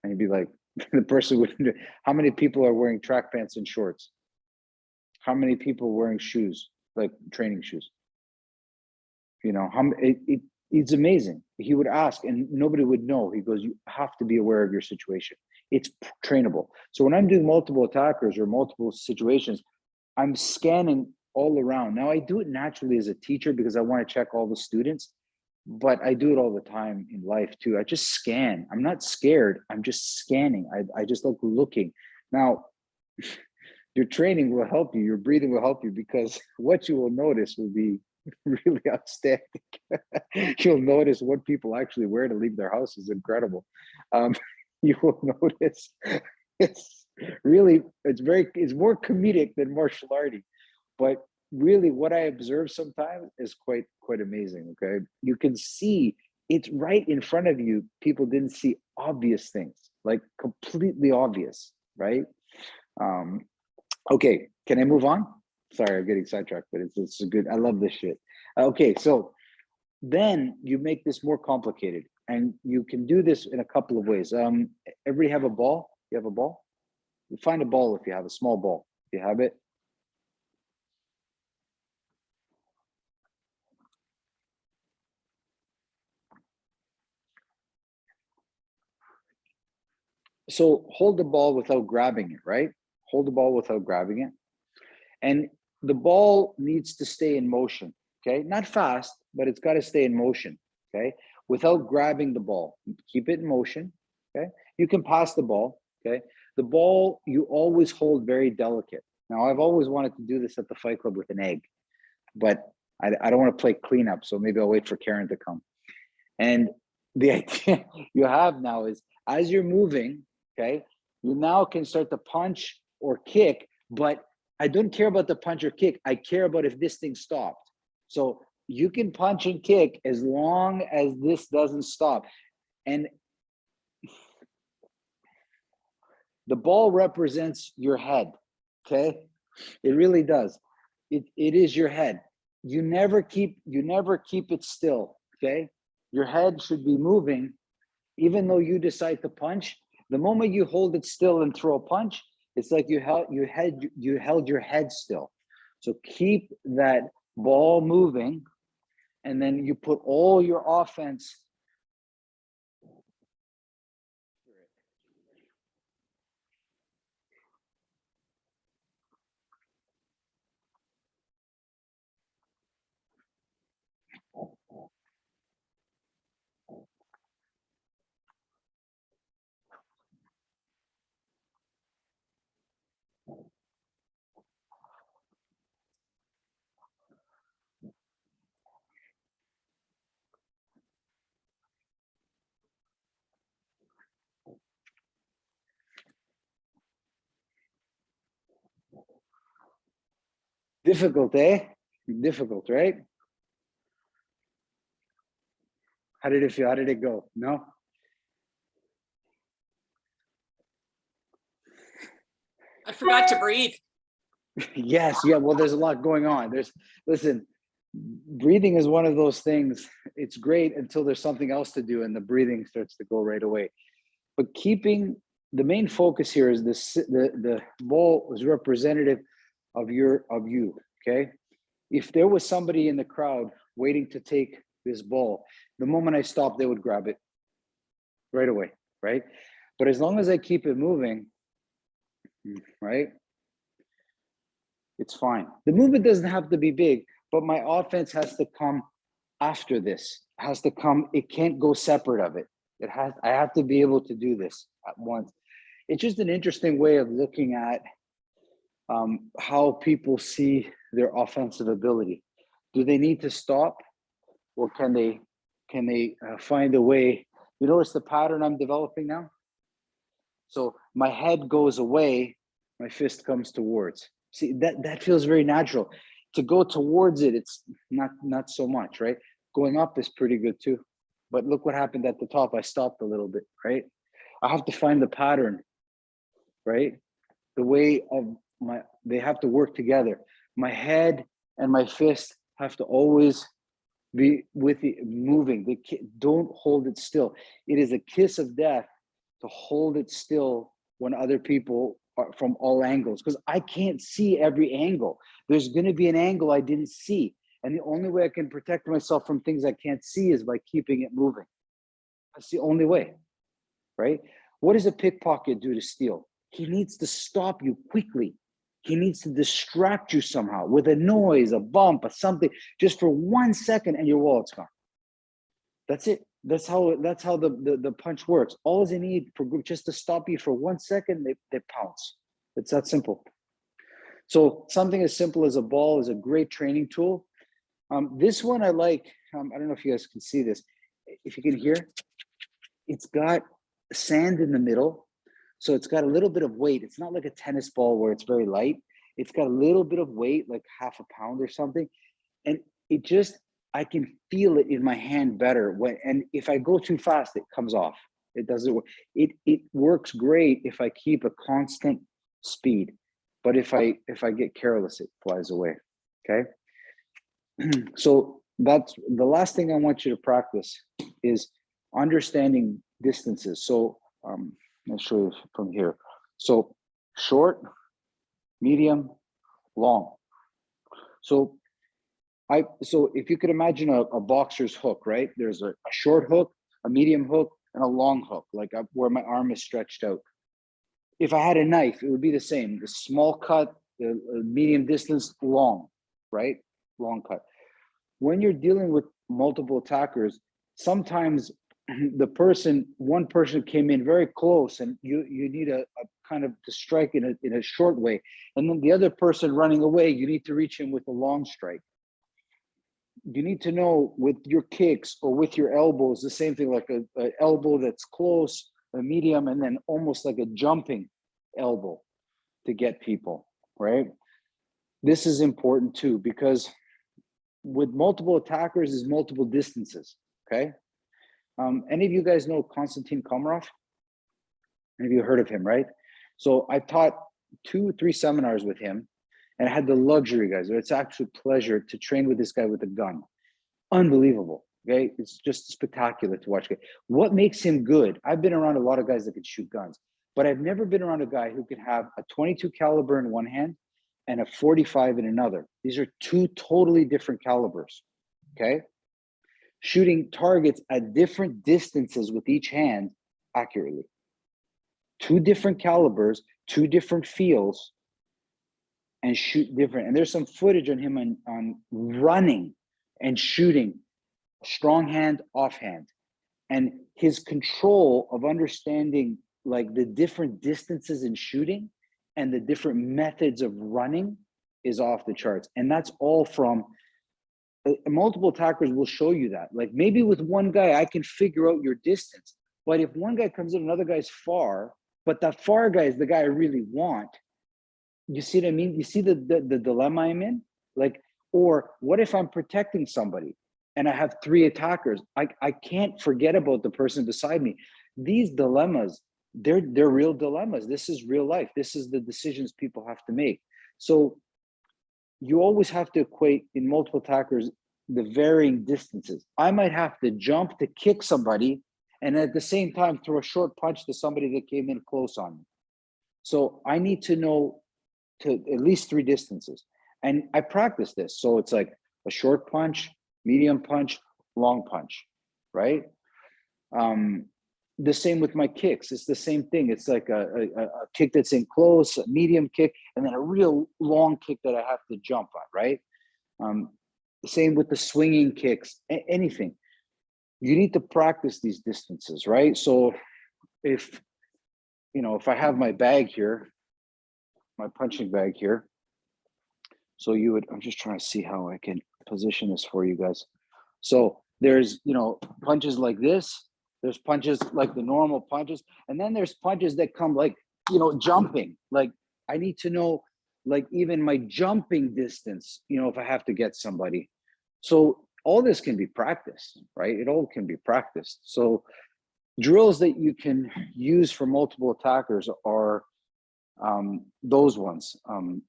And he'd be like, the person would, how many people are wearing track pants and shorts? How many people are wearing shoes, like training shoes? You know, it's amazing. He would ask and nobody would know. He goes, you have to be aware of your situation. It's trainable. So when I'm doing multiple attackers or multiple situations, I'm scanning all around. Now I do it naturally as a teacher because I want to check all the students, but I do it all the time in life too. I just scan. I'm not scared. I'm just scanning. I just like looking. Now, your training will help you. Your breathing will help you, because what you will notice will be really outstanding. You'll notice what people actually wear to leave their house is incredible. You will notice it's really, it's more comedic than martial arty, but really what I observe sometimes is quite amazing. Okay, you can see it's right in front of you. People didn't see obvious things, like completely obvious, right? Okay, can I move on? Sorry, I'm getting sidetracked, but it's a good, I love this shit. Okay, so then you make this more complicated, and you can do this in a couple of ways. Everybody have a ball? You have a ball? You find a ball if you have a small ball. If you have it. So hold the ball without grabbing it, right? Hold the ball without grabbing it. And the ball needs to stay in motion, okay? Not fast, but it's got to stay in motion, okay? Without grabbing the ball. Keep it in motion, okay? You can pass the ball, okay? The ball, you always hold very delicate. Now, I've always wanted to do this at the Fight Club with an egg, but I don't want to play cleanup, so maybe I'll wait for Karen to come. And the idea you have now is, as you're moving, okay, you now can start to punch or kick, but I don't care about the punch or kick. I care about if this thing stopped. So you can punch and kick as long as this doesn't stop. And the ball represents your head, okay? It really does. It is your head. You never keep it still, okay? Your head should be moving, even though you decide to punch. The moment you hold it still and throw a punch, it's like you held your head still. So keep that ball moving, and then you put all your offense. Difficult, eh? Difficult, right? How did it feel? How did it go? No? I forgot to breathe. Yes, yeah. Well, there's a lot going on. Listen, breathing is one of those things. It's great until there's something else to do and the breathing starts to go right away. But keeping the main focus here is the ball is representative of you, okay? If there was somebody in the crowd waiting to take this ball, the moment I stopped, they would grab it right away, right? But as long as I keep it moving, right, it's fine. The movement doesn't have to be big, but my offense has to come after this. It has to come, it can't go separate of it. I have to be able to do this at once. It's just an interesting way of looking at how people see their offensive ability. Do they need to stop, or can they can they find a way? You notice the pattern I'm developing now? So my head goes away, my fist comes towards. See, that feels very natural. To go towards it, it's not so much, right? Going up is pretty good too. But look what happened at the top. I stopped a little bit, right? I have to find the pattern, right? The way of they have to work together. My head and my fist have to always be with the moving. Don't hold it still. It is a kiss of death to hold it still when other people are from all angles, because I can't see every angle. There's going to be an angle I didn't see. And the only way I can protect myself from things I can't see is by keeping it moving. That's the only way, right? What does a pickpocket do to steal? He needs to stop you quickly. He needs to distract you somehow with a noise, a bump, or something, just for 1 second, and your wallet's gone. That's it. That's how the punch works. All they need for group just to stop you for 1 second, they pounce. It's that simple. So something as simple as a ball is a great training tool. This one I like. I don't know if you guys can see this. If you can hear, it's got sand in the middle. So it's got a little bit of weight. It's not like a tennis ball where it's very light. It's got a little bit of weight, like half a pound or something. And it just, I can feel it in my hand better. And if I go too fast, it comes off. It doesn't work. It works great if I keep a constant speed. But if I get careless, it flies away, okay? So that's the last thing I want you to practice is understanding distances. So I'll show you from here. So short, medium, long. So if you could imagine a boxer's hook, right? There's a short hook, a medium hook, and a long hook, like where my arm is stretched out. If I had a knife, it would be the same. The small cut, the medium distance, long, right? Long cut. When you're dealing with multiple attackers, sometimes one person came in very close, and you need a kind of to strike in a short way, and then the other person running away, you need to reach him with a long strike. You need to know with your kicks or with your elbows, the same thing, like a elbow that's close, a medium, and then almost like a jumping elbow to get people, right? This is important too, because with multiple attackers is multiple distances, okay? Any of you guys know Konstantin Komarov? Any of you heard of him, right? So I taught 2-3 seminars with him, and I had the luxury, guys, it's actually a pleasure to train with this guy with a gun. Unbelievable, okay? It's just spectacular to watch. What makes him good? I've been around a lot of guys that can shoot guns, but I've never been around a guy who can have a 22 caliber in one hand and a 45 in another. These are two totally different calibers, okay? Shooting targets at different distances with each hand accurately. Two different calibers, two different feels, and shoot different. And there's some footage on him on running and shooting, strong hand, offhand. And his control of understanding like the different distances in shooting and the different methods of running is off the charts. And that's all from multiple attackers will show you that. Like maybe with one guy, I can figure out your distance. But if one guy comes in, another guy's far, but that far guy is the guy I really want. You see what I mean? You see the dilemma I'm in? Like, or what if I'm protecting somebody and I have 3 attackers? I can't forget about the person beside me. These dilemmas, they're real dilemmas. This is real life. This is the decisions people have to make. So you always have to equate in multiple attackers the varying distances. I might have to jump to kick somebody and at the same time throw a short punch to somebody that came in close on me. So I need to know to at least 3 distances. And I practice this. So it's like a short punch, medium punch, long punch, right? The same with my kicks. It's the same thing. It's like a kick that's in close, a medium kick, and then a real long kick that I have to jump on, right? The same with the swinging kicks, anything. You need to practice these distances, right? So if I have my bag here, my punching bag here, so I'm just trying to see how I can position this for you guys. So there's, punches like this, there's punches like the normal punches, and then there's punches that come like, jumping. Like I need to know, like even my jumping distance, if I have to get somebody. So all this can be practiced, right? It all can be practiced. So drills that you can use for multiple attackers are those ones,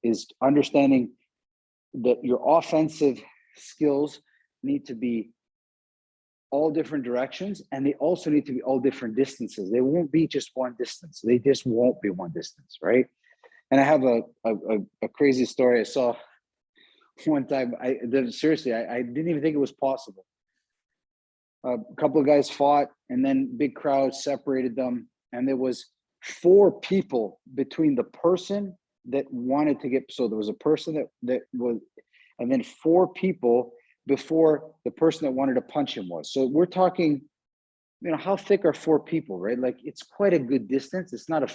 is understanding that your offensive skills need to be all different directions, and they also need to be all different distances. They won't be just one distance. They just won't be one distance, right? And I have a crazy story I saw one time. Seriously, I didn't even think it was possible. A couple of guys fought, and then big crowd separated them, and there was 4 people between the person that wanted to get. So there was a person that was, and then 4 people before the person that wanted to punch him was. So we're talking, how thick are 4 people, right? Like it's quite a good distance. It's not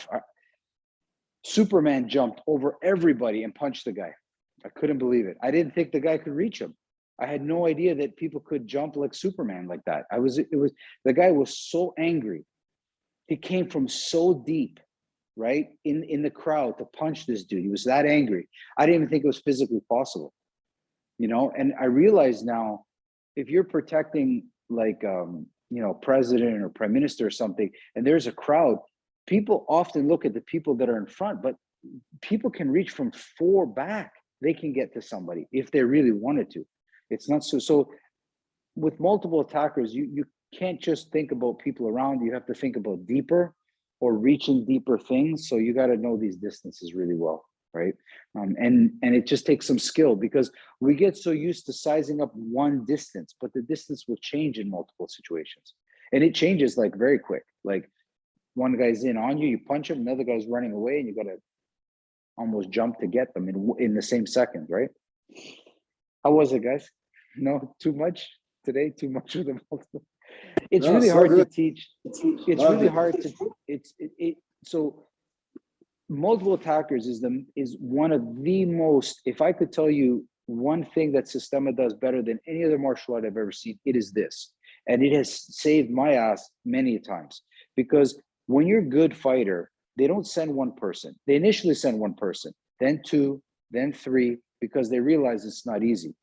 Superman jumped over everybody and punched the guy. I couldn't believe it. I didn't think the guy could reach him. I had no idea that people could jump like Superman like that. The guy was so angry. He came from so deep, right? In the crowd to punch this dude. He was that angry. I didn't even think it was physically possible, and I realize now, if you're protecting like, president or prime minister or something, and there's a crowd, people often look at the people that are in front, but people can reach from 4 back. They can get to somebody if they really wanted to. It's not so with multiple attackers, you can't just think about people around. You have to think about deeper or reaching deeper things. So you got to know these distances really well, right? And it just takes some skill, because we get so used to sizing up one distance, but the distance will change in multiple situations, and it changes like very quick. Like one guy's in on you, you punch him, another guy's running away, and you got to almost jump to get them in the same second, right? How was it, guys? No, too much today? Too much of the multiple? It's No, really so hard to good. teach. It's Love really it. hard to, so multiple attackers is one of the most, if I could tell you one thing that Systema does better than any other martial art I've ever seen, it is this. And it has saved my ass many times, because when you're a good fighter, they don't send one person. They initially send one person, then 2, then 3, because they realize it's not easy.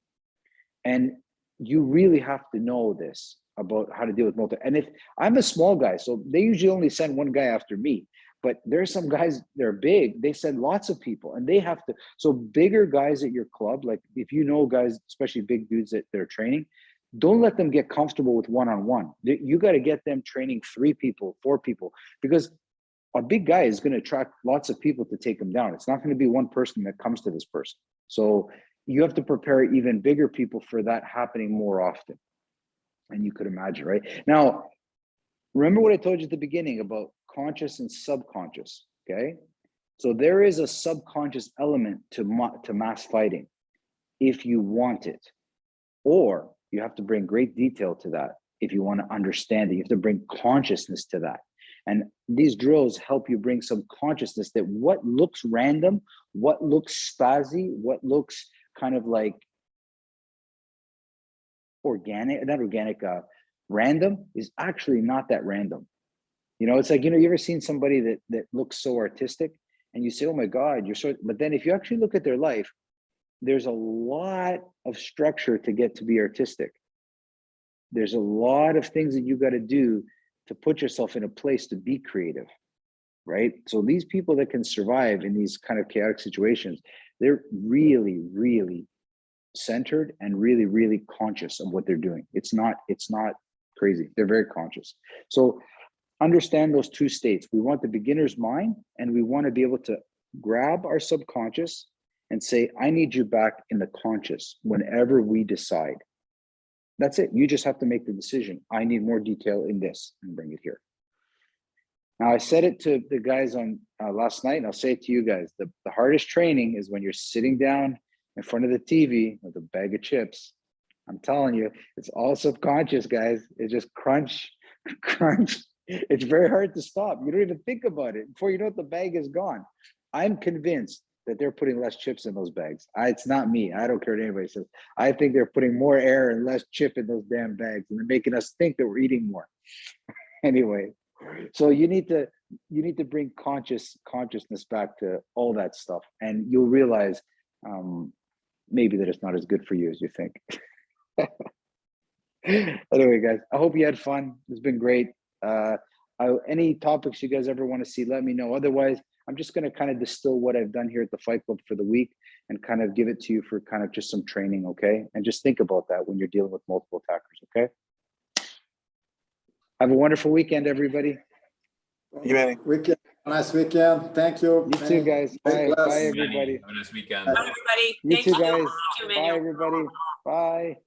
And you really have to know this about how to deal with multiple. And if I'm a small guy, so they usually only send one guy after me, but there's some guys, they're big, they send lots of people, and they have to. So bigger guys at your club, like if guys, especially big dudes that they're training, don't let them get comfortable with one-on-one. You got to get them training 3 people, 4 people, because a big guy is going to attract lots of people to take him down. It's not going to be one person that comes to this person. So you have to prepare even bigger people for that happening more often. And you could imagine, right? Now, remember what I told you at the beginning about conscious and subconscious, okay? So there is a subconscious element to mass fighting if you want it, or you have to bring great detail to that if you want to understand it. You have to bring consciousness to that. And these drills help you bring some consciousness that what looks random, what looks spazzy, what looks kind of like random is actually not that random. It's like, you ever seen somebody that looks so artistic and you say, oh my God, but then if you actually look at their life, there's a lot of structure to get to be artistic. There's a lot of things that you got to do to put yourself in a place to be creative, right? So these people that can survive in these kind of chaotic situations, they're really, really centered and really, really conscious of what they're doing. It's not crazy. They're very conscious. So understand those 2 states. We want the beginner's mind, and we want to be able to grab our subconscious and say, I need you back in the conscious whenever we decide. That's it. You just have to make the decision. I need more detail in this, and bring it here. Now, I said it to the guys on last night, and I'll say it to you guys. The hardest training is when you're sitting down in front of the TV with a bag of chips. I'm telling you, it's all subconscious, guys. It's just crunch, crunch. It's very hard to stop. You don't even think about it. Before you know it, the bag is gone. I'm convinced that they're putting less chips in those bags. It's not me. I don't care what anybody says. I think they're putting more air and less chip in those damn bags, and they're making us think that we're eating more. Anyway, so you need to bring consciousness back to all that stuff, and you'll realize maybe that it's not as good for you as you think. Anyway, guys, I hope you had fun. It's been great. Any topics you guys ever want to see, let me know. Otherwise, I'm just going to kind of distill what I've done here at the Fight Club for the week and kind of give it to you for kind of just some training, okay? And just think about that when you're dealing with multiple attackers, okay? Have a wonderful weekend, everybody. You, Manny. Weekend, nice weekend. Thank you. You too, guys. Bye. Bless. Bye, everybody. Have a nice weekend. Bye, everybody. You Thank too, you. guys. Thank you, Bye, Emmanuel. everybody. Bye.